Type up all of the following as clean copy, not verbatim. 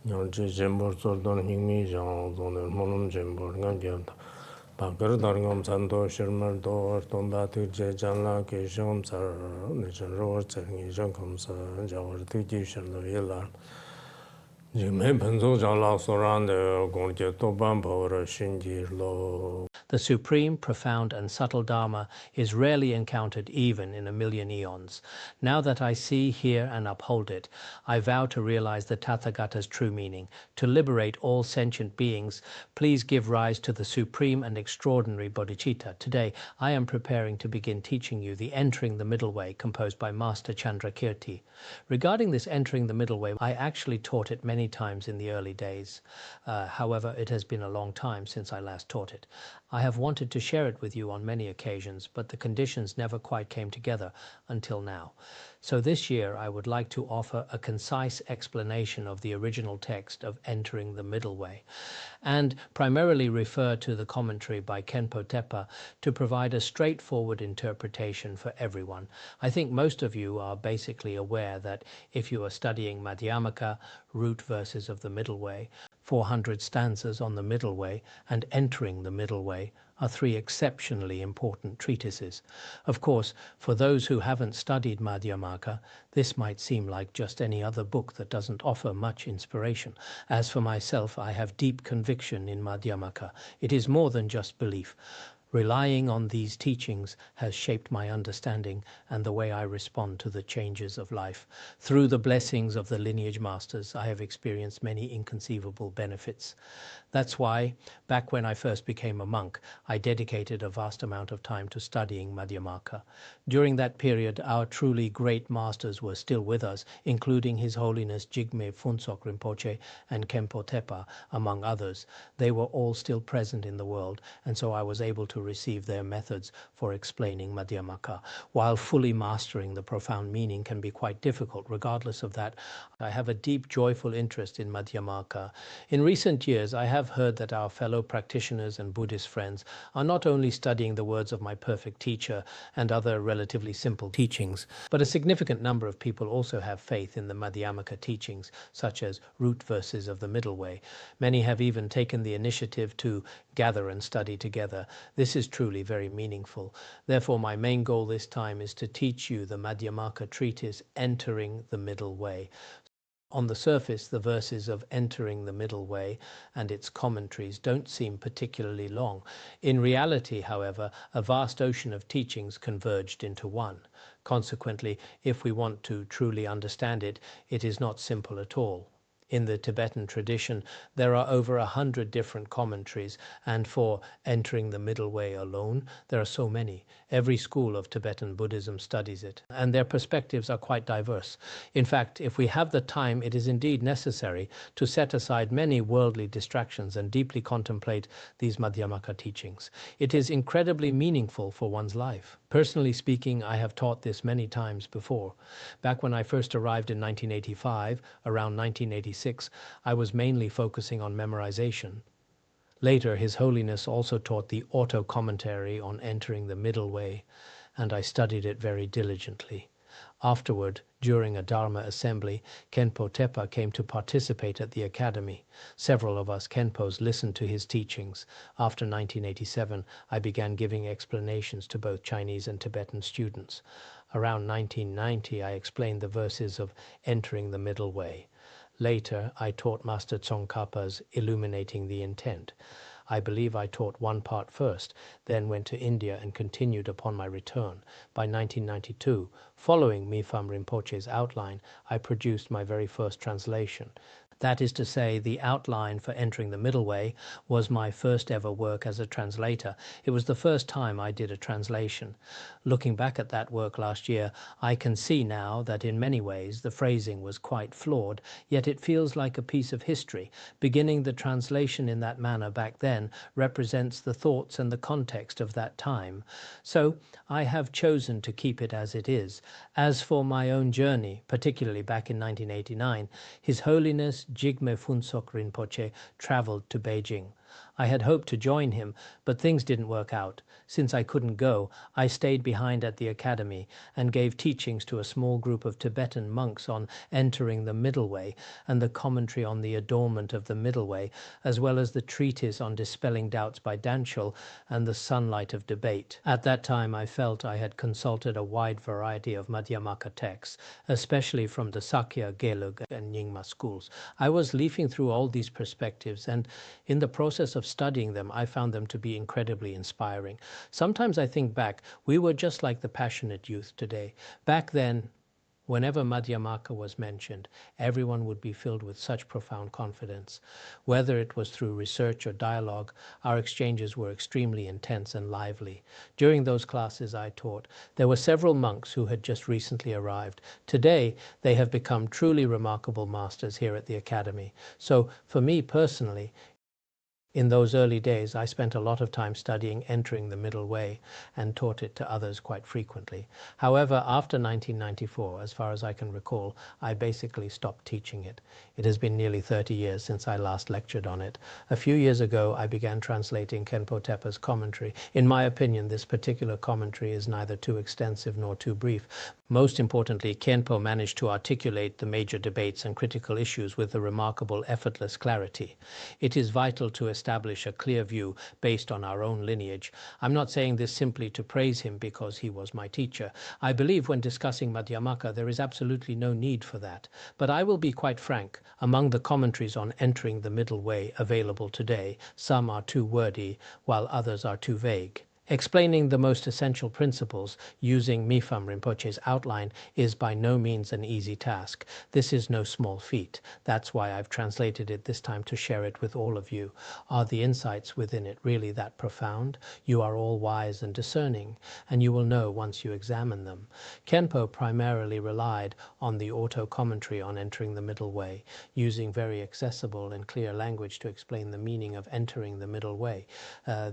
Yonchi Jembor Soldan Hingmi Jang Zoner Monum Jembor Ngangyamta Bakar Dargam Santo Shirmer Dor Tomba Tuje Janla Kisham Sar Nishan Roar Tsengi Jankam Sa Jawar Tiki Shirlo Yelar Jime Penzo Jala Soran de Gonje Toban Power Shinji Lo. The supreme, profound, and subtle Dharma is rarely encountered even in a million eons. Now that I see, hear, and uphold it, I vow to realize the Tathagata's true meaning, to liberate all sentient beings. Please give rise to the supreme and extraordinary bodhicitta. Today, I am preparing to begin teaching you the Entering the Middle Way composed by Master Chandrakirti. Regarding this Entering the Middle Way, I actually taught it many times in the early days. However, it has been a long time since I last taught it. I have wanted to share it with you on many occasions, but the conditions never quite came together until now. So this year I would like to offer a concise explanation of the original text of Entering the Middle Way, and primarily refer to the commentary by Khenpo Tepa to provide a straightforward interpretation for everyone. I think most of you are basically aware that if you are studying Madhyamaka, root verses of the Middle Way, 400 stanzas on the Middle Way, and Entering the Middle Way are three exceptionally important treatises. Of course, for those who haven't studied Madhyamaka, this might seem like just any other book that doesn't offer much inspiration. As for myself, I have deep conviction in Madhyamaka. It is more than just belief. Relying on these teachings has shaped my understanding and the way I respond to the changes of life. Through the blessings of the lineage masters, I have experienced many inconceivable benefits. That's why, back when I first became a monk, I dedicated a vast amount of time to studying Madhyamaka. During that period, our truly great masters were still with us, including His Holiness Jigme Phuntsok Rinpoche and Khenpo Tepa, among others. They were all still present in the world, and so I was able to receive their methods for explaining Madhyamaka. While fully mastering the profound meaning can be quite difficult, regardless of that, I have a deep, joyful interest in Madhyamaka. In recent years, I have heard that our fellow practitioners and Buddhist friends are not only studying the words of my perfect teacher and other relatively simple teachings, but a significant number of people also have faith in the Madhyamaka teachings, such as root verses of the Middle Way. Many have even taken the initiative to gather and study together. This is truly very meaningful. Therefore, my main goal this time is to teach you the Madhyamaka treatise, Entering the Middle Way. On the surface, the verses of Entering the Middle Way and its commentaries don't seem particularly long. In reality, however, a vast ocean of teachings converged into one. Consequently, if we want to truly understand it, it is not simple at all. In the Tibetan tradition, there are over 100 different commentaries, and for Entering the Middle Way alone, there are so many. Every school of Tibetan Buddhism studies it, and their perspectives are quite diverse. In fact, if we have the time, it is indeed necessary to set aside many worldly distractions and deeply contemplate these Madhyamaka teachings. It is incredibly meaningful for one's life. Personally speaking, I have taught this many times before. Back when I first arrived in 1985, around 1986, I was mainly focusing on memorization. Later, His Holiness also taught the auto-commentary on Entering the Middle Way, and I studied it very diligently. Afterward, during a Dharma assembly, Khenpo Tepa came to participate at the academy. Several of us Khenpos listened to his teachings. After 1987, I began giving explanations to both Chinese and Tibetan students. Around 1990, I explained the verses of Entering the Middle Way. Later, I taught Master Tsongkhapa's Illuminating the Intent. I believe I taught one part first, then went to India and continued upon my return. By 1992, following Mipham Rinpoche's outline, I produced my very first translation. That is to say, the outline for Entering the Middle Way was my first ever work as a translator. It was the first time I did a translation. Looking back at that work last year, I can see now that in many ways the phrasing was quite flawed, yet it feels like a piece of history. Beginning the translation in that manner back then represents the thoughts and the context of that time. So I have chosen to keep it as it is. As for my own journey, particularly back in 1989, His Holiness Jigme Phuntsok Rinpoche traveled to Beijing. I had hoped to join him, but things didn't work out. Since I couldn't go, I stayed behind at the academy and gave teachings to a small group of Tibetan monks on entering the middle way and the commentary on the adornment of the middle way, as well as the treatise on dispelling doubts by Danshul and the sunlight of debate. At that time, I felt I had consulted a wide variety of Madhyamaka texts, especially from the Sakya, Gelug, and Nyingma schools. I was leafing through all these perspectives, and in the process of studying them, I found them to be incredibly inspiring. Sometimes I think back, we were just like the passionate youth today. Back then, whenever Madhyamaka was mentioned, everyone would be filled with such profound confidence. Whether it was through research or dialogue, our exchanges were extremely intense and lively. During those classes I taught, there were several monks who had just recently arrived. Today, they have become truly remarkable masters here at the Academy. So, for me personally, in those early days, I spent a lot of time studying entering the middle way and taught it to others quite frequently. However, after 1994, as far as I can recall, I basically stopped teaching it. It has been nearly 30 years since I last lectured on it. A few years ago, I began translating Khenpo Tepa's commentary. In my opinion, this particular commentary is neither too extensive nor too brief. Most importantly, Khenpo managed to articulate the major debates and critical issues with a remarkable, effortless clarity. It is vital to establish a clear view based on our own lineage. I'm not saying this simply to praise him because he was my teacher. I believe when discussing Madhyamaka, there is absolutely no need for that. But I will be quite frank, among the commentaries on entering the middle way available today, some are too wordy, while others are too vague. Explaining the most essential principles using Mifam Rinpoche's outline is by no means an easy task. This is no small feat. That's why I've translated it this time to share it with all of you. Are the insights within it really that profound? You are all wise and discerning, and you will know once you examine them. Khenpo primarily relied on the auto-commentary on entering the middle way, using very accessible and clear language to explain the meaning of entering the middle way.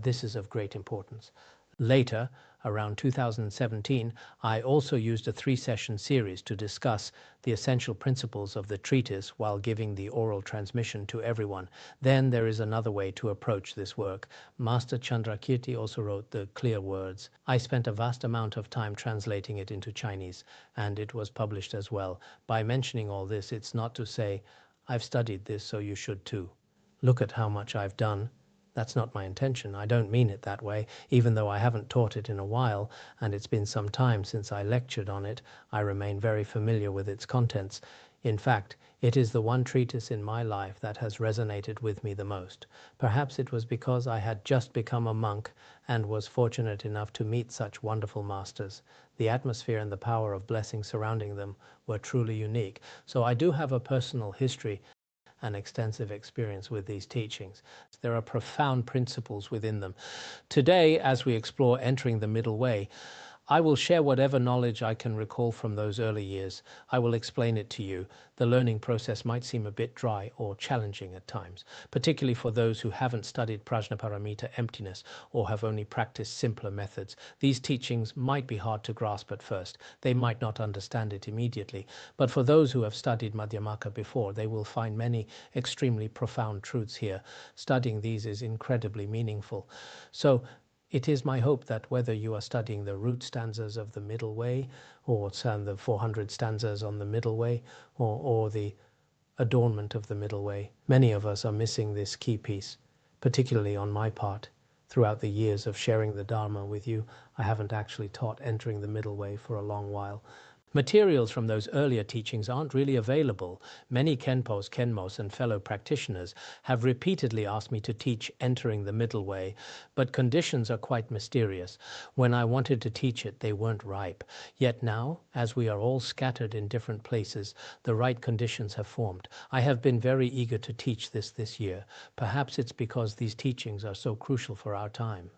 This is of great importance. Later, around 2017, I also used a 3-session series to discuss the essential principles of the treatise while giving the oral transmission to everyone. Then there is another way to approach this work. Master Chandrakirti also wrote the clear words. I spent a vast amount of time translating it into Chinese, and it was published as well. By mentioning all this, it's not to say, I've studied this, so you should too. Look at how much I've done. That's not my intention. I don't mean it that way. Even though I haven't taught it in a while, and it's been some time since I lectured on it, I remain very familiar with its contents. In fact, it is the one treatise in my life that has resonated with me the most. Perhaps it was because I had just become a monk and was fortunate enough to meet such wonderful masters. The atmosphere and the power of blessing surrounding them were truly unique. So I do have a personal history and extensive experience with these teachings. There are profound principles within them. Today, as we explore entering the middle way, I will share whatever knowledge I can recall from those early years. I will explain it to you. The learning process might seem a bit dry or challenging at times, particularly for those who haven't studied Prajnaparamita emptiness or have only practiced simpler methods. These teachings might be hard to grasp at first. They might not understand it immediately. But for those who have studied Madhyamaka before, they will find many extremely profound truths here. Studying these is incredibly meaningful. So, it is my hope that whether you are studying the root stanzas of the middle way, or the 400 stanzas on the middle way, or the adornment of the middle way, many of us are missing this key piece, particularly on my part. Throughout the years of sharing the Dharma with you, I haven't actually taught entering the middle way for a long while. Materials from those earlier teachings aren't really available. Many Khenpos, Khenmos, and fellow practitioners have repeatedly asked me to teach entering the middle way, but conditions are quite mysterious. When I wanted to teach it, they weren't ripe. Yet now, as we are all scattered in different places, the right conditions have formed. I have been very eager to teach this year. Perhaps it's because these teachings are so crucial for our time.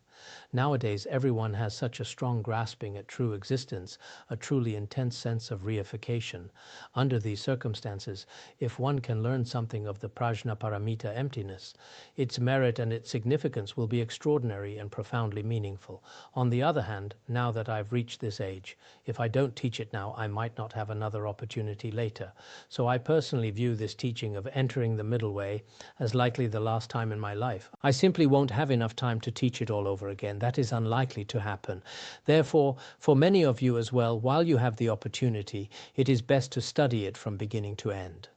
Nowadays, everyone has such a strong grasping at true existence, a truly intense sense of reification. Under these circumstances, if one can learn something of the prajna paramita emptiness, its merit and its significance will be extraordinary and profoundly meaningful. On the other hand, now that I've reached this age, if I don't teach it now, I might not have another opportunity later. So I personally view this teaching of entering the middle way as likely the last time in my life. I simply won't have enough time to teach it all over again. That is unlikely to happen. Therefore, for many of you as well, while you have the opportunity, it is best to study it from beginning to end.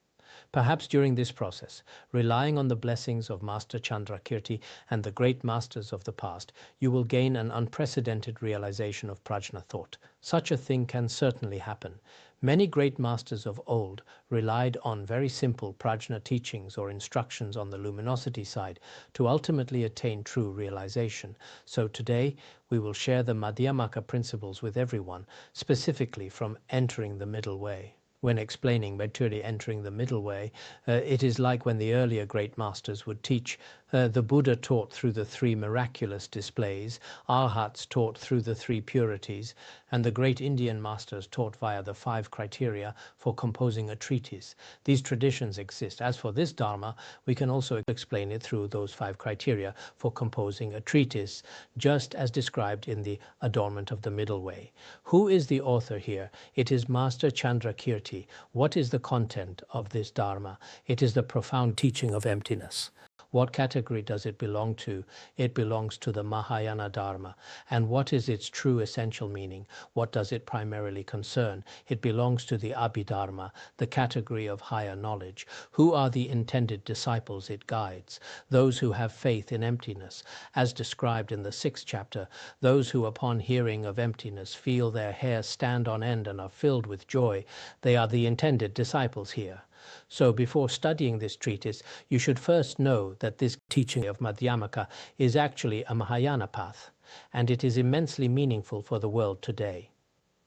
Perhaps during this process, relying on the blessings of Master Chandrakirti and the great masters of the past, you will gain an unprecedented realization of prajna thought. Such a thing can certainly happen. Many great masters of old relied on very simple prajna teachings or instructions on the luminosity side to ultimately attain true realization. So today, we will share the Madhyamaka principles with everyone, specifically from entering the middle way. When explaining Maitreya entering the middle way, it is like when the earlier great masters would teach. The Buddha taught through the three miraculous displays, Arhats taught through the three purities, and the great Indian masters taught via the 5 criteria for composing a treatise. These traditions exist. As for this Dharma, we can also explain it through those 5 criteria for composing a treatise, just as described in the Adornment of the Middle Way. Who is the author here? It is Master Chandrakirti. What is the content of this Dharma? It is the profound teaching of emptiness. What category does it belong to? It belongs to the Mahayana Dharma. And what is its true essential meaning? What does it primarily concern? It belongs to the Abhidharma, the category of higher knowledge. Who are the intended disciples it guides? Those who have faith in emptiness. As described in the 6th chapter, those who upon hearing of emptiness feel their hair stand on end and are filled with joy, they are the intended disciples here. So before studying this treatise, you should first know that this teaching of Madhyamaka is actually a Mahayana path, and it is immensely meaningful for the world today.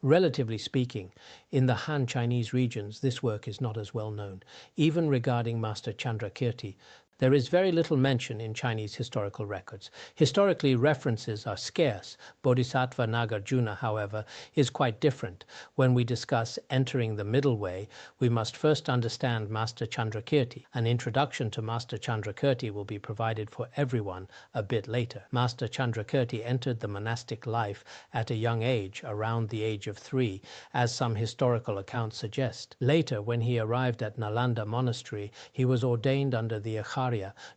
Relatively speaking, in the Han Chinese regions, this work is not as well known. Even regarding Master Chandrakirti, there is very little mention in Chinese historical records. Historically, references are scarce. Bodhisattva Nagarjuna, however, is quite different. When we discuss entering the middle way, we must first understand Master Chandrakirti. An introduction to Master Chandrakirti will be provided for everyone a bit later. Master Chandrakirti entered the monastic life at a young age, around the age of 3, as some historical accounts suggest. Later, when he arrived at Nalanda Monastery, he was ordained under the Acharya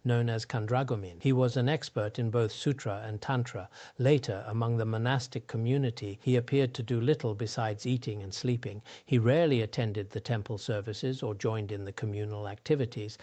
known as Chandragomin. He was an expert in both Sutra and Tantra. Later, among the monastic community, he appeared to do little besides eating and sleeping. He rarely attended the temple services or joined in the communal activities.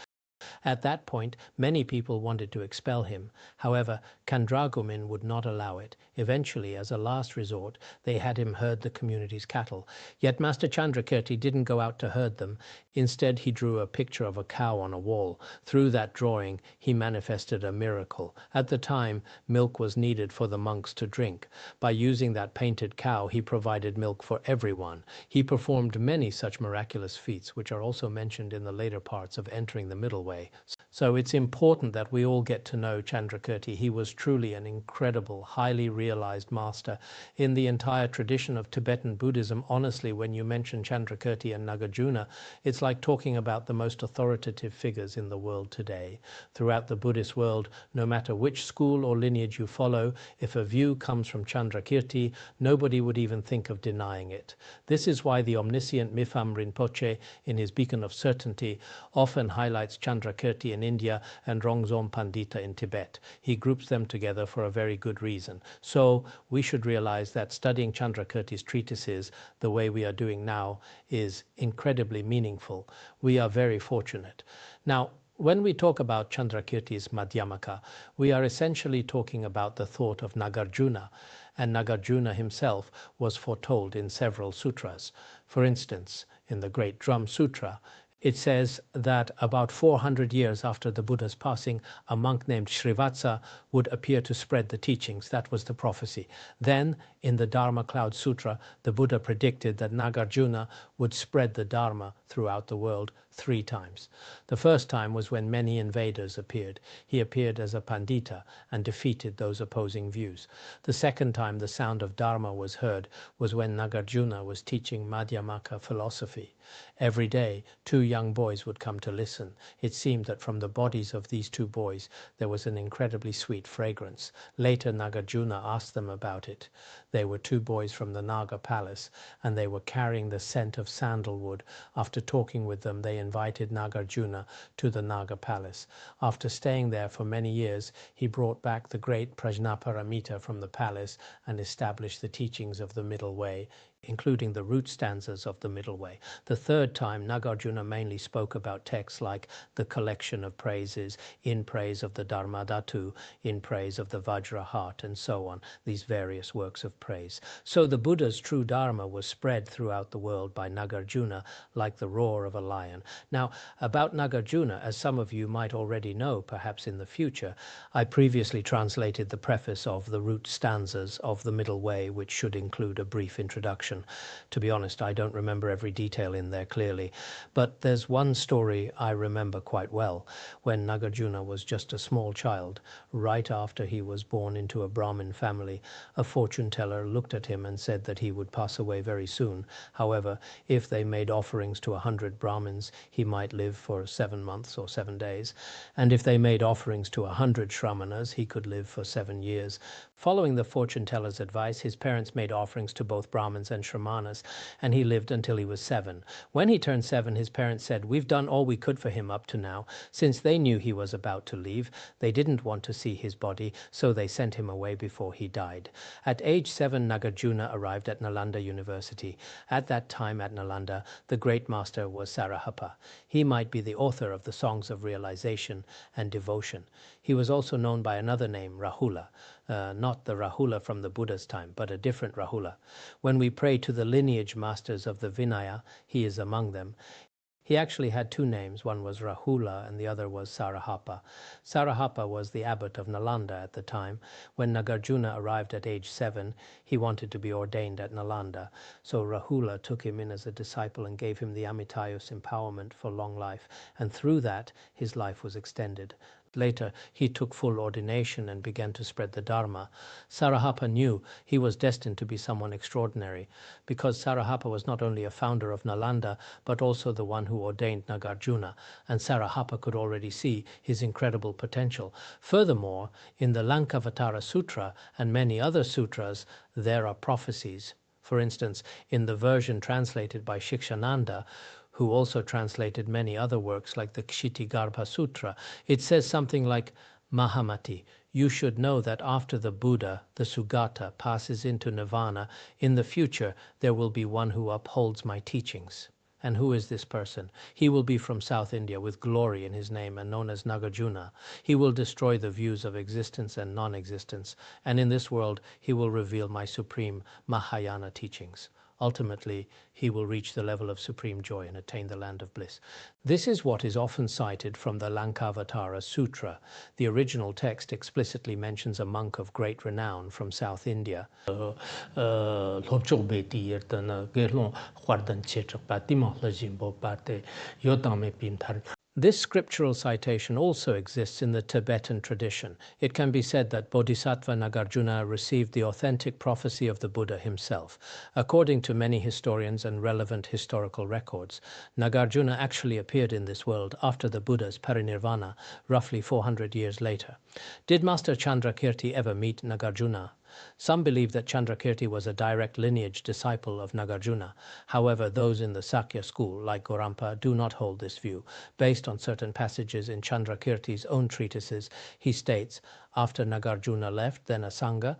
At that point, many people wanted to expel him. However, Chandragomin would not allow it. Eventually, as a last resort, they had him herd the community's cattle. Yet Master Chandrakirti didn't go out to herd them. Instead, he drew a picture of a cow on a wall. Through that drawing, he manifested a miracle. At the time, milk was needed for the monks to drink. By using that painted cow, he provided milk for everyone. He performed many such miraculous feats, which are also mentioned in the later parts of Entering the Middle Way. So it's important that we all get to know Chandrakirti. He was truly an incredible, highly realized master. In the entire tradition of Tibetan Buddhism, honestly, when you mention Chandrakirti and Nagarjuna, it's like talking about the most authoritative figures in the world today. Throughout the Buddhist world, no matter which school or lineage you follow, if a view comes from Chandrakirti, nobody would even think of denying it. This is why the omniscient Mipham Rinpoche, in his Beacon of Certainty, often highlights Chandrakirti in India and Rongzom Pandita in Tibet. He groups them together for a very good reason. So we should realize that studying Chandrakirti's treatises the way we are doing now is incredibly meaningful. We are very fortunate. Now, when we talk about Chandrakirti's Madhyamaka, we are essentially talking about the thought of Nagarjuna, and Nagarjuna himself was foretold in several sutras. For instance, in the Great Drum Sutra, it says that about 400 years after the Buddha's passing, a monk named Srivatsa would appear to spread the teachings. That was the prophecy. Then, in the Dharma Cloud Sutra, the Buddha predicted that Nagarjuna would spread the Dharma throughout the world 3 times. The first time was when many invaders appeared. He appeared as a pandita and defeated those opposing views. The second time the sound of Dharma was heard was when Nagarjuna was teaching Madhyamaka philosophy. Every day, 2 young boys would come to listen. It seemed that from the bodies of these 2 boys there was an incredibly sweet fragrance. Later, Nagarjuna asked them about it. They were 2 boys from the Naga palace, and they were carrying the scent of sandalwood. After talking with them, they invited Nagarjuna to the Naga palace. After staying there for many years, he brought back the great Prajnaparamita from the palace and established the teachings of the Middle Way, including the root stanzas of the Middle Way. The third time, Nagarjuna mainly spoke about texts like the collection of praises, in praise of the Dharmadhatu, in praise of the Vajra heart, and so on, these various works of praise. So the Buddha's true Dharma was spread throughout the world by Nagarjuna like the roar of a lion. Now, about Nagarjuna, as some of you might already know, perhaps in the future, I previously translated the preface of the root stanzas of the Middle Way, which should include a brief introduction. To be honest, I don't remember every detail in there clearly, but there's one story I remember quite well. When Nagarjuna was just a small child, right after he was born into a Brahmin family, a fortune teller looked at him and said that he would pass away very soon. However, if they made offerings to 100 Brahmins, he might live for 7 months or 7 days, and if they made offerings to 100 Shramanas, he could live for 7 years. Following the fortune teller's advice, his parents made offerings to both Brahmins and Shramanas, and he lived until he was 7. When he turned 7, his parents said, "We've done all we could for him up to now." Since they knew he was about to leave, they didn't want to see his body, so they sent him away before he died. At age 7, Nagarjuna arrived at Nalanda University. At that time at Nalanda, the great master was Sarahapa. He might be the author of the Songs of Realization and Devotion. He was also known by another name, Rahula. Not the Rahula from the Buddha's time, but a different Rahula. When we pray to the lineage masters of the Vinaya, he is among them. He actually had 2 names. One was Rahula and the other was Sarahapa. Sarahapa was the abbot of Nalanda at the time. When Nagarjuna arrived at age 7, he wanted to be ordained at Nalanda. So Rahula took him in as a disciple and gave him the Amitayus empowerment for long life. And through that, his life was extended. Later, he took full ordination and began to spread the Dharma. Sarahapa knew he was destined to be someone extraordinary, because Sarahapa was not only a founder of Nalanda, but also the one who ordained Nagarjuna, and Sarahapa could already see his incredible potential. Furthermore, in the Lankavatara Sutra and many other sutras, there are prophecies. For instance, in the version translated by Shikshananda, who also translated many other works like the Kshitigarbha Sutra, it says something like, "Mahamati, you should know that after the Buddha, the Sugata, passes into Nirvana, in the future there will be one who upholds my teachings." And who is this person? He will be from South India with glory in his name and known as Nagarjuna. He will destroy the views of existence and non-existence, and in this world he will reveal my supreme Mahayana teachings. Ultimately, he will reach the level of supreme joy and attain the land of bliss. This is what is often cited from the Lankavatara Sutra. The original text explicitly mentions a monk of great renown from South India. This scriptural citation also exists in the Tibetan tradition. It can be said that Bodhisattva Nagarjuna received the authentic prophecy of the Buddha himself. According to many historians and relevant historical records, Nagarjuna actually appeared in this world after the Buddha's parinirvana, roughly 400 years later. Did Master Chandrakirti ever meet Nagarjuna? Some believe that Chandrakirti was a direct lineage disciple of Nagarjuna. However, those in the Sakya school, like Gorampa, do not hold this view. Based on certain passages in Chandrakirti's own treatises, he states, after Nagarjuna left, then Asanga,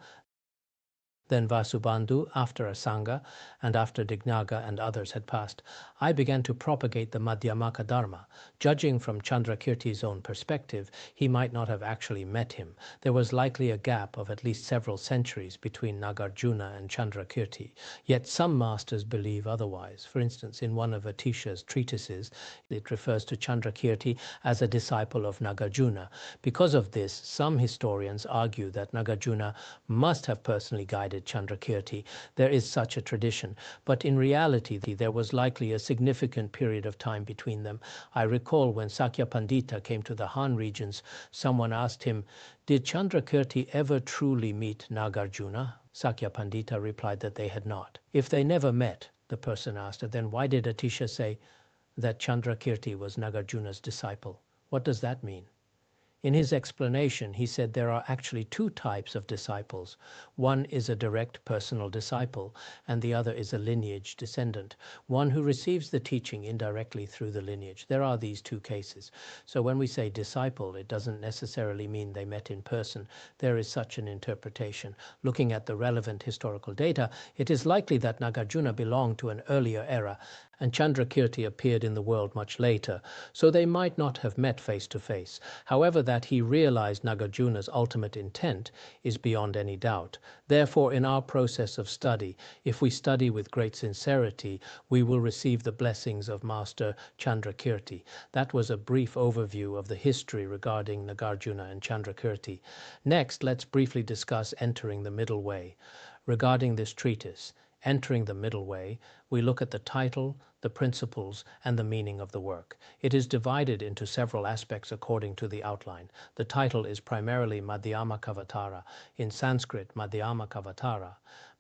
then Vasubandhu, after Asanga, and after Dignaga and others had passed, I began to propagate the Madhyamaka Dharma. Judging from Chandrakirti's own perspective, he might not have actually met him. There was likely a gap of at least several centuries between Nagarjuna and Chandrakirti. Yet some masters believe otherwise. For instance, in one of Atisha's treatises, it refers to Chandrakirti as a disciple of Nagarjuna. Because of this, some historians argue that Nagarjuna must have personally guided with Chandrakirti. There is such a tradition, but in reality there was likely a significant period of time between them. I recall when Sakya Pandita came to the Han regions, someone asked him, "Did Chandrakirti ever truly meet Nagarjuna?" Sakya Pandita replied that they had not. If they never met, the person asked, then why did Atisha say that Chandrakirti was Nagarjuna's disciple? What does that mean? In his explanation, he said there are actually two types of disciples. One is a direct personal disciple, and the other is a lineage descendant, one who receives the teaching indirectly through the lineage. There are these two cases. So when we say disciple, it doesn't necessarily mean they met in person. There is such an interpretation. Looking at the relevant historical data, it is likely that Nagarjuna belonged to an earlier era, and Chandrakirti appeared in the world much later, so they might not have met face to face. However, that he realized Nagarjuna's ultimate intent is beyond any doubt. Therefore, in our process of study, if we study with great sincerity, we will receive the blessings of Master Chandrakirti. That was a brief overview of the history regarding Nagarjuna and Chandrakirti. Next, let's briefly discuss entering the middle way. Regarding this treatise, Entering the Middle Way, we look at the title, the principles, and the meaning of the work. It is divided into several aspects according to the outline. The title is primarily Madhyamaka. In Sanskrit, Madhyamaka.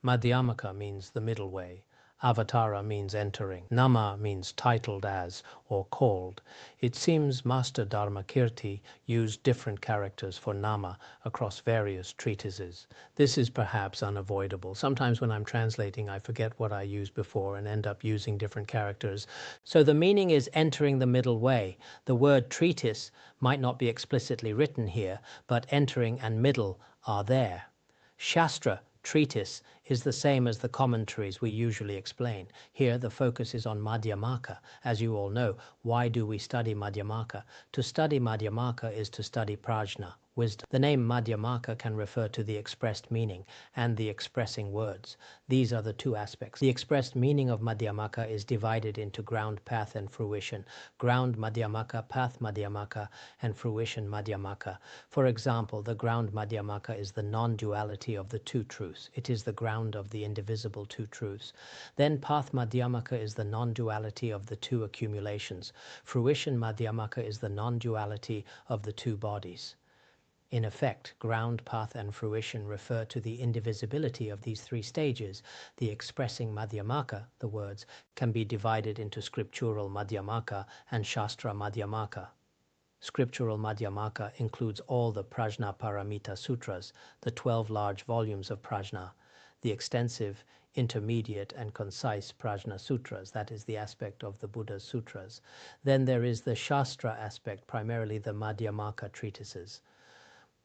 Madhyamaka means the middle way. Avatara means entering. Nama means titled as or called. It seems Master Dharmakirti used different characters for nama across various treatises. This is perhaps unavoidable. Sometimes when I'm translating, I forget what I used before and end up using different characters. So the meaning is entering the middle way. The word treatise might not be explicitly written here, but entering and middle are there. Shastra, treatise, is the same as the commentaries we usually explain. Here the focus is on Madhyamaka. As you all know, why do we study Madhyamaka? To study Madhyamaka is to study prajna, wisdom. The name Madhyamaka can refer to the expressed meaning and the expressing words. These are the two aspects. The expressed meaning of Madhyamaka is divided into ground, path, and fruition. Ground Madhyamaka, path Madhyamaka, and fruition Madhyamaka. For example, the ground Madhyamaka is the non-duality of the two truths. It is the ground of the indivisible two truths. Then path Madhyamaka is the non-duality of the two accumulations. Fruition Madhyamaka is the non-duality of the two bodies. In effect, ground, path, and fruition refer to the indivisibility of these three stages. The expressing Madhyamaka, the words, can be divided into scriptural Madhyamaka and Shastra Madhyamaka. Scriptural Madhyamaka includes all the Prajna Paramita Sutras, the 12 large volumes of Prajna, the extensive, intermediate, and concise Prajna Sutras, that is the aspect of the Buddha's sutras. Then there is the Shastra aspect, primarily the Madhyamaka treatises.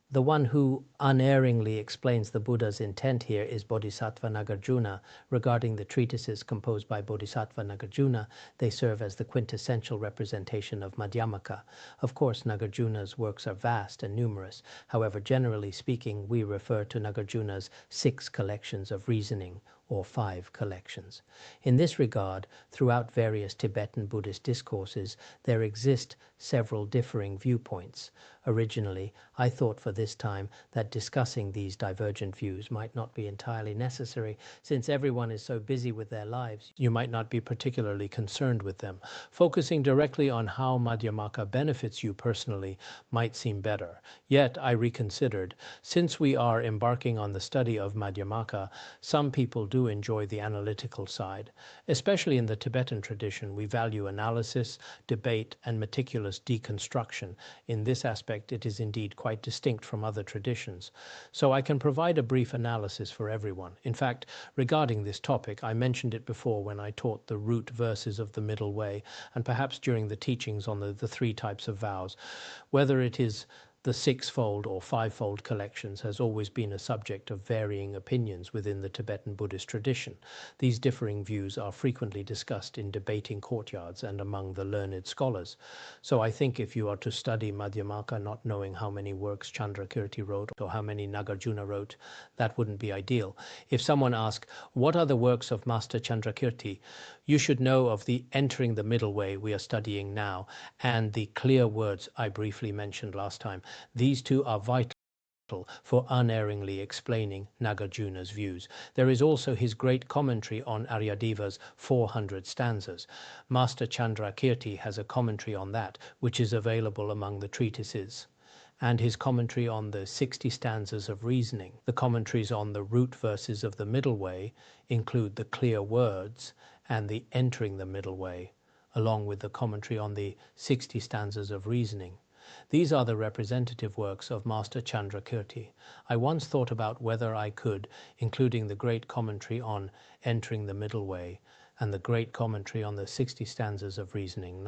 The one who unerringly explains the Buddha's intent here is Bodhisattva Nagarjuna. Regarding the treatises composed by Bodhisattva Nagarjuna, they serve as the quintessential representation of Madhyamaka. Of course, Nagarjuna's works are vast and numerous. However, generally speaking, we refer to Nagarjuna's 6 collections of reasoning, or 5 collections. In this regard, throughout various Tibetan Buddhist discourses, there exist several differing viewpoints. Originally, I thought for this time that discussing these divergent views might not be entirely necessary, since everyone is so busy with their lives, you might not be particularly concerned with them. Focusing directly on how Madhyamaka benefits you personally might seem better. Yet, I reconsidered. Since we are embarking on the study of Madhyamaka, some people do enjoy the analytical side. Especially in the Tibetan tradition, we value analysis, debate, and meticulous deconstruction. In this aspect, it is indeed quite distinct from other traditions. So I can provide a brief analysis for everyone. In fact, regarding this topic, I mentioned it before when I taught the root verses of the Middle Way, and perhaps during the teachings on the 3 types of vows. Whether it is the 6-fold or 5-fold collections has always been a subject of varying opinions within the Tibetan Buddhist tradition. These differing views are frequently discussed in debating courtyards and among the learned scholars. So I think if you are to study Madhyamaka not knowing how many works Chandrakirti wrote or how many Nagarjuna wrote, that wouldn't be ideal. If someone asks, what are the works of Master Chandrakirti? You should know of the Entering the Middle Way we are studying now and the clear words I briefly mentioned last time. These two are vital for unerringly explaining Nagarjuna's views. There is also his great commentary on Aryadeva's 400 stanzas. Master Chandrakirti has a commentary on that, which is available among the treatises, and his commentary on the 60 stanzas of reasoning. The commentaries on the root verses of the middle way include the clear words and the entering the middle way, along with the commentary on the 60 stanzas of reasoning. These are the representative works of Master Chandrakirti. I once thought about whether I could, including the great commentary on entering the middle way and the great commentary on the 60 stanzas of reasoning.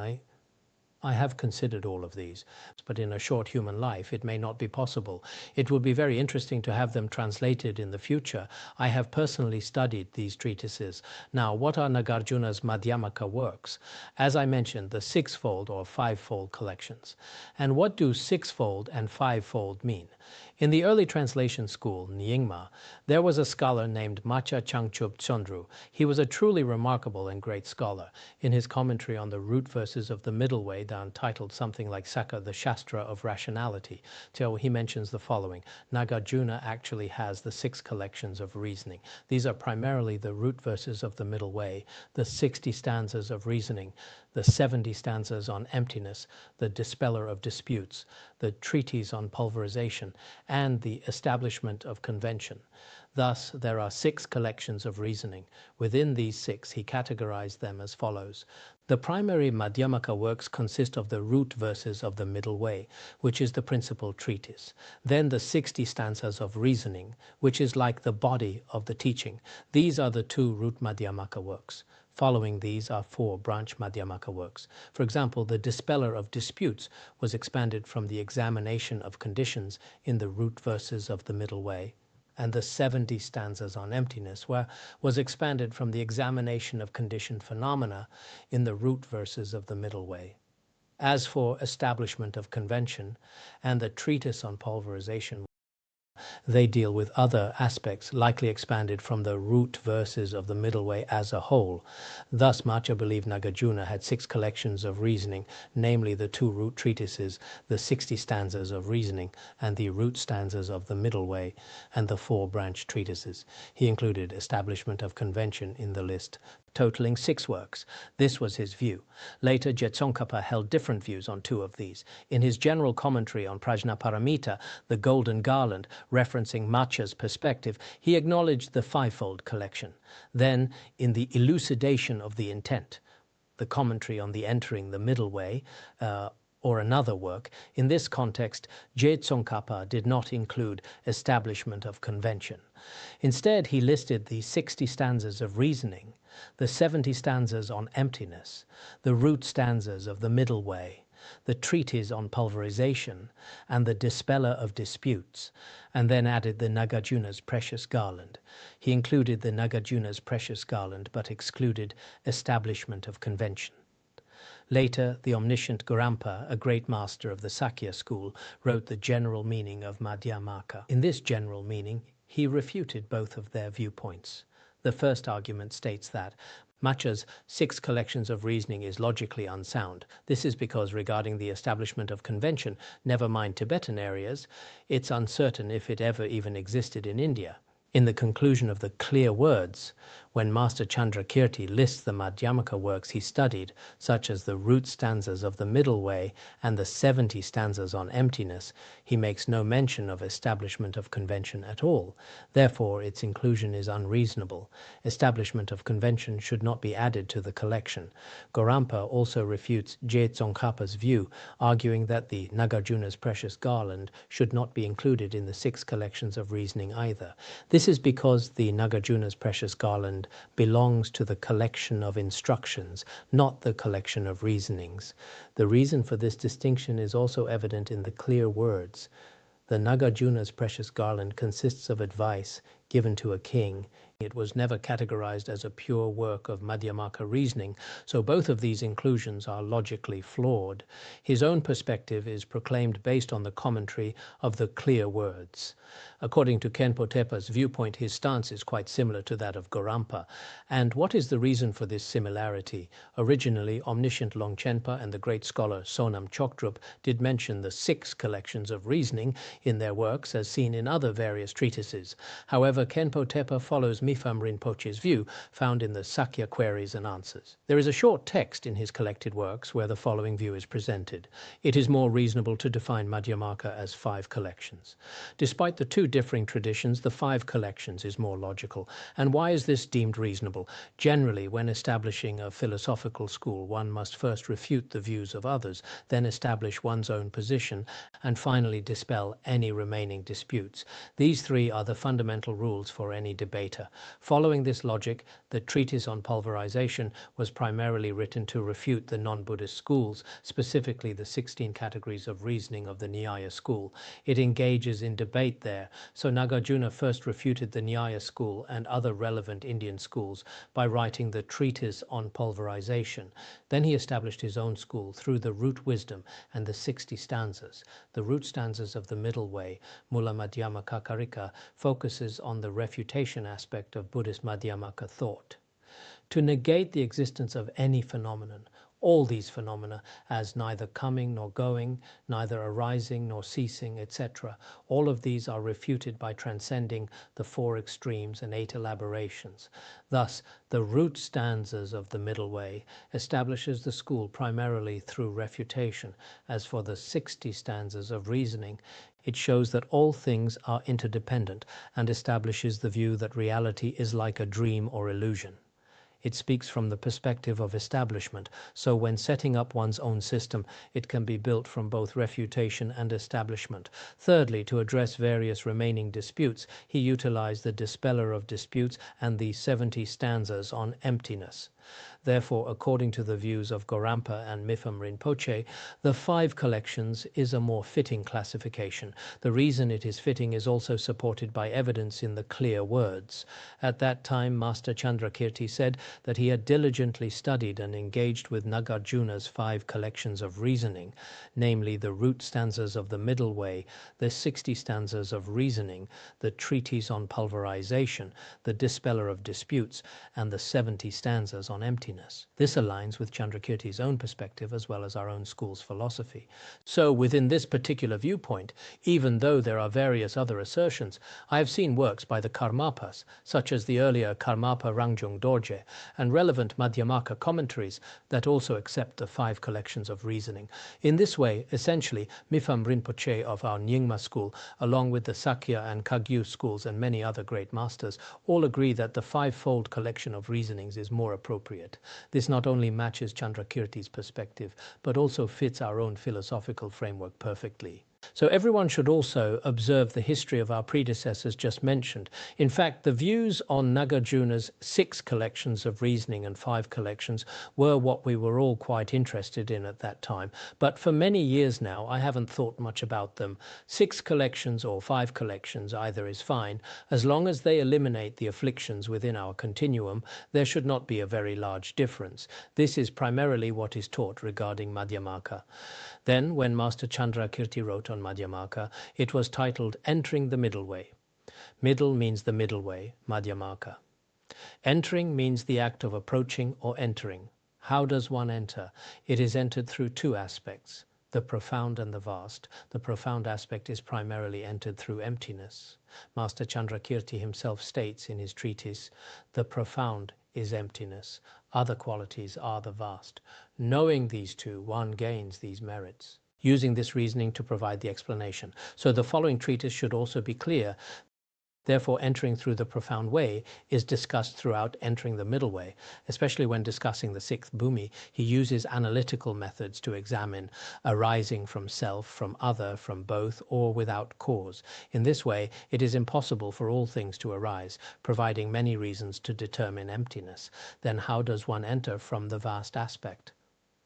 I have considered all of these, but in a short human life it may not be possible. It would be very interesting to have them translated in the future. I have personally studied these treatises. Now, what are Nagarjuna's Madhyamaka works? As I mentioned, the sixfold or fivefold collections. And what do sixfold and fivefold mean? In the early translation school, Nyingma, there was a scholar named Macha Changchup Chondru. He was a truly remarkable and great scholar. In his commentary on the root verses of the middle way, down titled something like Saka, the Shastra of Rationality, till he mentions the following: Nagarjuna actually has the 6 collections of reasoning. These are primarily the root verses of the middle way, the 60 stanzas of reasoning, the 70 stanzas on emptiness, the dispeller of disputes, the treatise on pulverization, and the establishment of convention. Thus, there are 6 collections of reasoning. Within these 6, he categorized them as follows. The primary Madhyamaka works consist of the root verses of the middle way, which is the principal treatise. Then the 60 stanzas of reasoning, which is like the body of the teaching. These are the 2 root Madhyamaka works. Following these are 4 branch Madhyamaka works. For example, the dispeller of disputes was expanded from the examination of conditions in the root verses of the middle way, and the 70 stanzas on emptiness was expanded from the examination of conditioned phenomena in the root verses of the middle way. As for establishment of convention and the treatise on pulverization, they deal with other aspects likely expanded from the root verses of the middle way as a whole. Thus, Macha believed Nagarjuna had 6 collections of reasoning, namely the 2 root treatises, the 60 stanzas of reasoning, and the root stanzas of the middle way, and the 4 branch treatises. He included establishment of convention in the list, totaling 6 works. This was his view. Later, Tsongkhapa held different views on 2 of these. In his general commentary on Prajnaparamita, the Golden Garland, referencing Macha's perspective, he acknowledged the fivefold collection. Then, in the elucidation of the intent, the commentary on the entering the middle way, or another work, in this context, Tsongkhapa did not include establishment of convention. Instead, he listed the 60 stanzas of reasoning, the 70 stanzas on emptiness, the root stanzas of the middle way, the treatise on pulverization, and the dispeller of disputes, and then added the Nagarjuna's precious garland. He included the Nagarjuna's precious garland, but excluded establishment of convention. Later, the omniscient Gorampa, a great master of the Sakya school, wrote the general meaning of Madhyamaka. In this general meaning, he refuted both of their viewpoints. The first argument states that Macha's 6 collections of reasoning is logically unsound. This is because regarding the establishment of convention, never mind Tibetan areas, it's uncertain if it ever even existed in India. In the conclusion of the Clear Words, when Master Chandrakirti lists the Madhyamaka works he studied, such as the root stanzas of the middle way and the 70 stanzas on emptiness, he makes no mention of establishment of convention at all. Therefore, its inclusion is unreasonable. Establishment of convention should not be added to the collection. Gorampa also refutes Tsongkhapa's view, arguing that the Nagarjuna's precious garland should not be included in the 6 collections of reasoning either. This is because the Nagarjuna's precious garland belongs to the collection of instructions, not the collection of reasonings. The reason for this distinction is also evident in the Clear Words. The Nagarjuna's precious garland consists of advice given to a king it was never categorized as a pure work of Madhyamaka reasoning, so both of these inclusions are logically flawed. His own perspective is proclaimed based on the commentary of the clear words. According to Khenpo Tepa's viewpoint, his stance is quite similar to that of Gorampa. And what is the reason for this similarity? Originally, omniscient Longchenpa and the great scholar Sonam Chokdrup did mention the 6 collections of reasoning in their works as seen in other various treatises. However, Khenpo Tepa follows Mifam Rinpoche's view found in the Sakya Queries and Answers. There is a short text in his collected works where the following view is presented. It is more reasonable to define Madhyamaka as 5 collections. Despite the 2 differing traditions, the 5 collections is more logical. And why is this deemed reasonable? Generally, when establishing a philosophical school, one must first refute the views of others, then establish one's own position, and finally dispel any remaining disputes. These 3 are the fundamental rules for any debater. Following this logic, the treatise on pulverization was primarily written to refute the non-Buddhist schools, specifically the 16 categories of reasoning of the Nyaya school. It engages in debate there, so Nagarjuna first refuted the Nyaya school and other relevant Indian schools by writing the treatise on pulverization. Then he established his own school through the root wisdom and the 60 stanzas. The root stanzas of the middle way, Mula Madhyamaka Karika, focuses on the refutation aspect of Buddhist Madhyamaka thought. To negate the existence of any phenomenon, all these phenomena as neither coming nor going, neither arising nor ceasing, etc. All of these are refuted by transcending the 4 extremes and 8 elaborations. Thus, the root stanzas of the middle way establishes the school primarily through refutation. As for the 60 stanzas of reasoning, it shows that all things are interdependent and establishes the view that reality is like a dream or illusion. It speaks from the perspective of establishment, so when setting up one's own system, it can be built from both refutation and establishment. Thirdly, to address various remaining disputes, he utilized the dispeller of disputes and the 70 stanzas on emptiness. Therefore, according to the views of Gorampa and Mifam Rinpoche, the 5 collections is a more fitting classification. The reason it is fitting is also supported by evidence in the clear words. At that time, Master Chandrakirti said that he had diligently studied and engaged with Nagarjuna's 5 collections of reasoning, namely the root stanzas of the middle way, the 60 stanzas of reasoning, the treatise on pulverization, the dispeller of disputes, and the 70 stanzas on emptiness. This aligns with Chandrakirti's own perspective as well as our own school's philosophy. So within this particular viewpoint, even though there are various other assertions, I have seen works by the Karmapas, such as the earlier Karmapa Rangjung Dorje, and relevant Madhyamaka commentaries that also accept the 5 collections of reasoning. In this way, essentially, Mifam Rinpoche of our Nyingma school, along with the Sakya and Kagyu schools and many other great masters, all agree that the 5-fold collection of reasonings is more appropriate. This not only matches Chandrakirti's perspective, but also fits our own philosophical framework perfectly. So everyone should also observe the history of our predecessors just mentioned. In fact, the views on Nagarjuna's 6 collections of reasoning and 5 collections were what we were all quite interested in at that time. But for many years now, I haven't thought much about them. 6 collections or 5 collections, either is fine. As long as they eliminate the afflictions within our continuum, there should not be a very large difference. This is primarily what is taught regarding Madhyamaka. Then, when Master Chandrakirti wrote on Madhyamaka, it was titled Entering the Middle Way. Middle means the middle way, Madhyamaka. Entering means the act of approaching or entering. How does one enter? It is entered through 2 aspects, the profound and the vast. The profound aspect is primarily entered through emptiness. Master Chandrakirti himself states in his treatise, the profound is emptiness. Other qualities are the vast. Knowing these 2, one gains these merits. Using this reasoning to provide the explanation. So the following treatise should also be clear. Therefore, entering through the profound way is discussed throughout entering the middle way. Especially when discussing the 6th bhumi, he uses analytical methods to examine arising from self, from other, from both, or without cause. In this way, it is impossible for all things to arise, providing many reasons to determine emptiness. Then how does one enter from the vast aspect?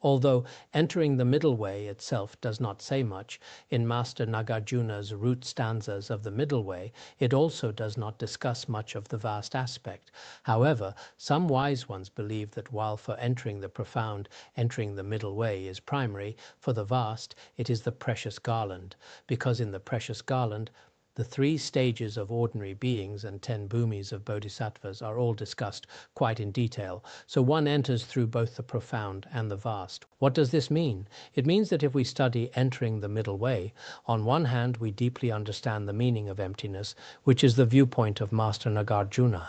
Although entering the middle way itself does not say much, in Master Nagarjuna's root stanzas of the middle way, it also does not discuss much of the vast aspect. However, some wise ones believe that while for entering the profound, entering the middle way is primary, for the vast, it is the precious garland, because in the precious garland, the 3 stages of ordinary beings and 10 bhumis of bodhisattvas are all discussed quite in detail. So one enters through both the profound and the vast. What does this mean? It means that if we study entering the middle way, on one hand we deeply understand the meaning of emptiness, which is the viewpoint of Master Nagarjuna.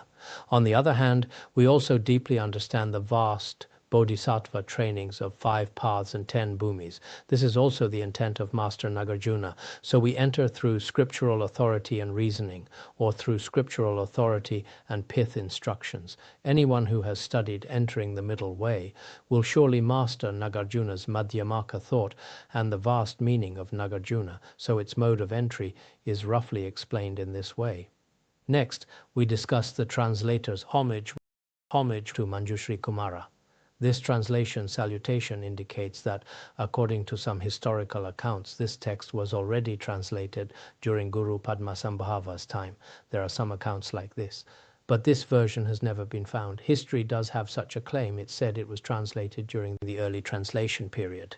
On the other hand, we also deeply understand the vast bodhisattva trainings of 5 paths and 10 bhumis. This is also the intent of Master Nagarjuna. So we enter through scriptural authority and reasoning, or through scriptural authority and pith instructions. Anyone who has studied entering the middle way will surely master Nagarjuna's Madhyamaka thought and the vast meaning of Nagarjuna, so its mode of entry is roughly explained in this way. Next, we discuss the translator's homage to Manjushri Kumara. This translation salutation indicates that, according to some historical accounts, this text was already translated during Guru Padmasambhava's time. There are some accounts like this. But this version has never been found. History does have such a claim. It said it was translated during the early translation period.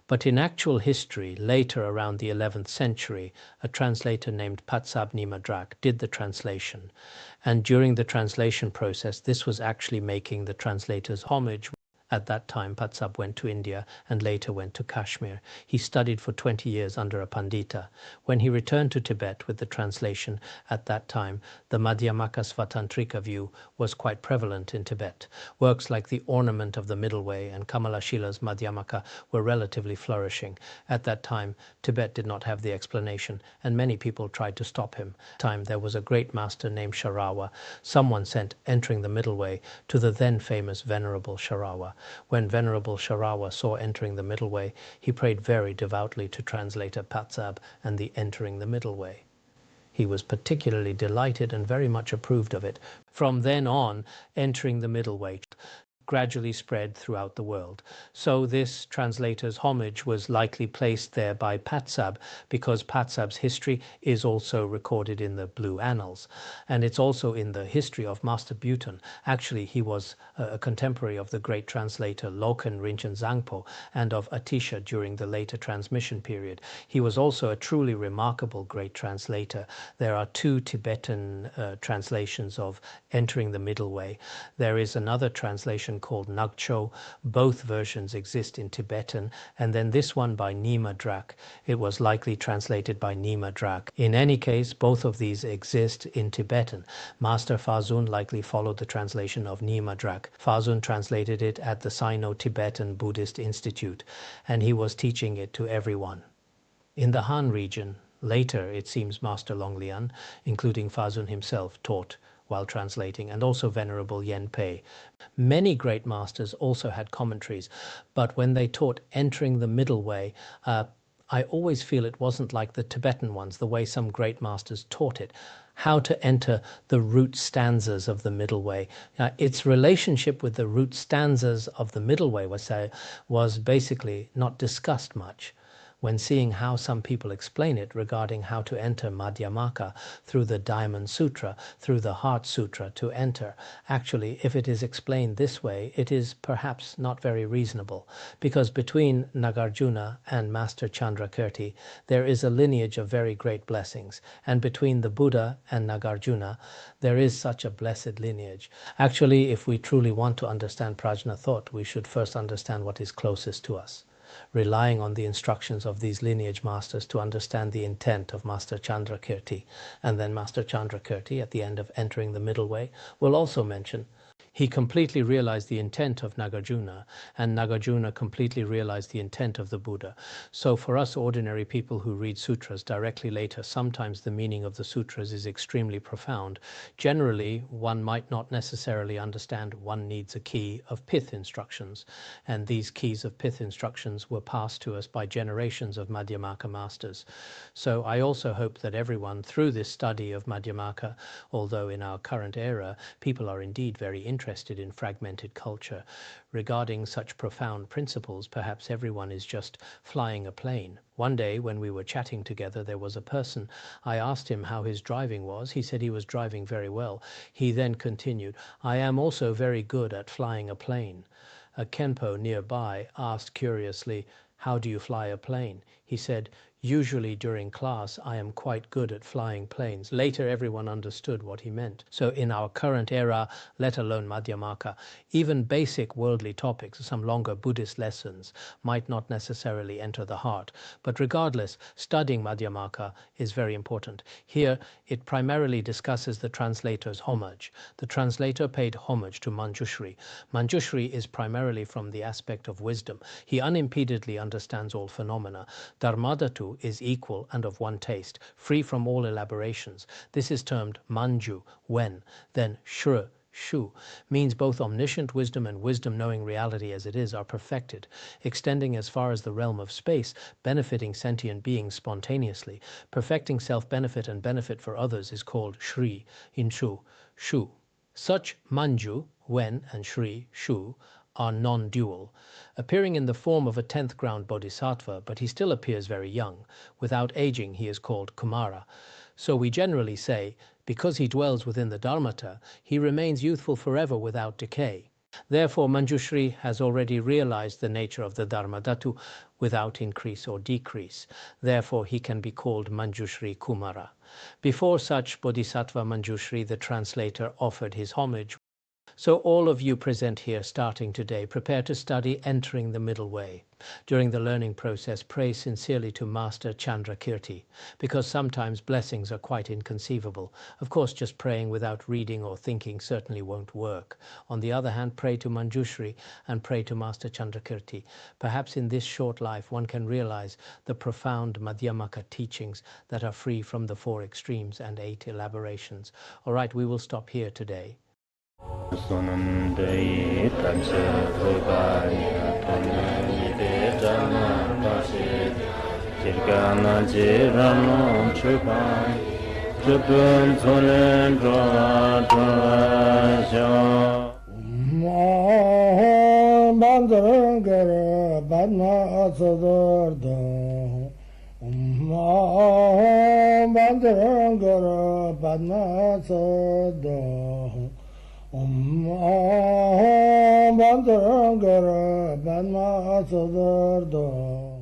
But in actual history, later around the 11th century, a translator named Patsab Nimadrak did the translation. And during the translation process, this was actually making the translator's homage. At that time, Patsab went to India and later went to Kashmir. He studied for 20 years under a Pandita. When he returned to Tibet with the translation, at that time, the Madhyamaka Svatantrika view was quite prevalent in Tibet. Works like The Ornament of the Middle Way and Kamalashila's Madhyamaka were relatively flourishing. At that time, Tibet did not have the explanation, and many people tried to stop him. At that time, there was a great master named Sharawa. Someone sent Entering the Middle Way to the then famous Venerable Sharawa. When Venerable Sharawa saw Entering the Middle Way, he prayed very devoutly to Translator Patsab and the Entering the Middle Way. He was particularly delighted and very much approved of it. From then on, Entering the Middle Way gradually spread throughout the world. So this translator's homage was likely placed there by Patsab because Patsab's history is also recorded in the Blue Annals. And it's also in the history of Master Bhutan. Actually, he was a contemporary of the great translator Loken Rinchen Zangpo and of Atisha during the later transmission period. He was also a truly remarkable great translator. There are 2 Tibetan translations of Entering the Middle Way. There is another translation called Nagcho. Both versions exist in Tibetan, and then this one by Nimadrak. It was likely translated by Nimadrak. In any case, both of these exist in Tibetan. Master Fazun likely followed the translation of Nimadrak. Fazun translated it at the Sino-Tibetan Buddhist Institute, and he was teaching it to everyone. In the Han region, later it seems Master Longlian, including Fazun himself, taught while translating, and also Venerable Yen Pei. Many great masters also had commentaries, but when they taught Entering the Middle Way, I always feel it wasn't like the Tibetan ones, the way some great masters taught it, how to enter the root stanzas of the middle way. Its relationship with the root stanzas of the middle way was basically not discussed much. When seeing how some people explain it regarding how to enter Madhyamaka through the Diamond Sutra, through the Heart Sutra to enter, actually, if it is explained this way, it is perhaps not very reasonable, because between Nagarjuna and Master Chandrakirti, there is a lineage of very great blessings, and between the Buddha and Nagarjuna, there is such a blessed lineage. Actually, if we truly want to understand prajna thought, we should first understand what is closest to us, relying on the instructions of these lineage masters to understand the intent of Master Chandrakirti. And then Master Chandrakirti, at the end of Entering the Middle Way, will also mention he completely realized the intent of Nagarjuna, and Nagarjuna completely realized the intent of the Buddha. So for us ordinary people who read sutras directly later, sometimes the meaning of the sutras is extremely profound. Generally, one might not necessarily understand. One needs a key of pith instructions, and these keys of pith instructions were passed to us by generations of Madhyamaka masters. So I also hope that everyone, through this study of Madhyamaka, although in our current era, people are indeed very interested interested in fragmented culture. Regarding such profound principles, perhaps everyone is just flying a plane. One day when we were chatting together, there was a person. I asked him how his driving was. He said he was driving very well. He then continued, "I am also very good at flying a plane." A Khenpo nearby asked curiously, "How do you fly a plane?" He said, "Usually during class I am quite good at flying planes." Later everyone understood what he meant. So in our current era, let alone Madhyamaka, even basic worldly topics, some longer Buddhist lessons, might not necessarily enter the heart. But regardless, studying Madhyamaka is very important. Here it primarily discusses the translator's homage. The translator paid homage to Manjushri. Manjushri is primarily from the aspect of wisdom. He unimpededly understands all phenomena. Dharmadhatu is equal and of one taste, free from all elaborations. This is termed manju, when. Then shru, shu, means both omniscient wisdom and wisdom knowing reality as it is are perfected, extending as far as the realm of space, benefiting sentient beings spontaneously. Perfecting self-benefit and benefit for others is called shri, in shu, shu. Such manju, when, and shri, shu, are non-dual, appearing in the form of a 10th ground bodhisattva, but he still appears very young. Without aging, he is called Kumara. So we generally say, because he dwells within the Dharmata, he remains youthful forever without decay. Therefore, Manjushri has already realized the nature of the Dharmadhatu without increase or decrease. Therefore, he can be called Manjushri Kumara. Before such Bodhisattva Manjushri, the translator offered his homage. So all of you present here starting today, prepare to study entering the middle way. During the learning process, pray sincerely to Master Chandrakirti, because sometimes blessings are quite inconceivable. Of course, just praying without reading or thinking certainly won't work. On the other hand, pray to Manjushri and pray to Master Chandrakirti. Perhaps in this short life one can realize the profound Madhyamaka teachings that are free from the 4 extremes and 8 elaborations. All right, we will stop here today. Sonandai Tamse Rupanya Tonani Jana Pasi Jirgana Jirano Chupai Chupun Sonen Droa Droa Bandangara Badna Sodargye Bandangara Badna Sodargye Bandangara Badna Sodargye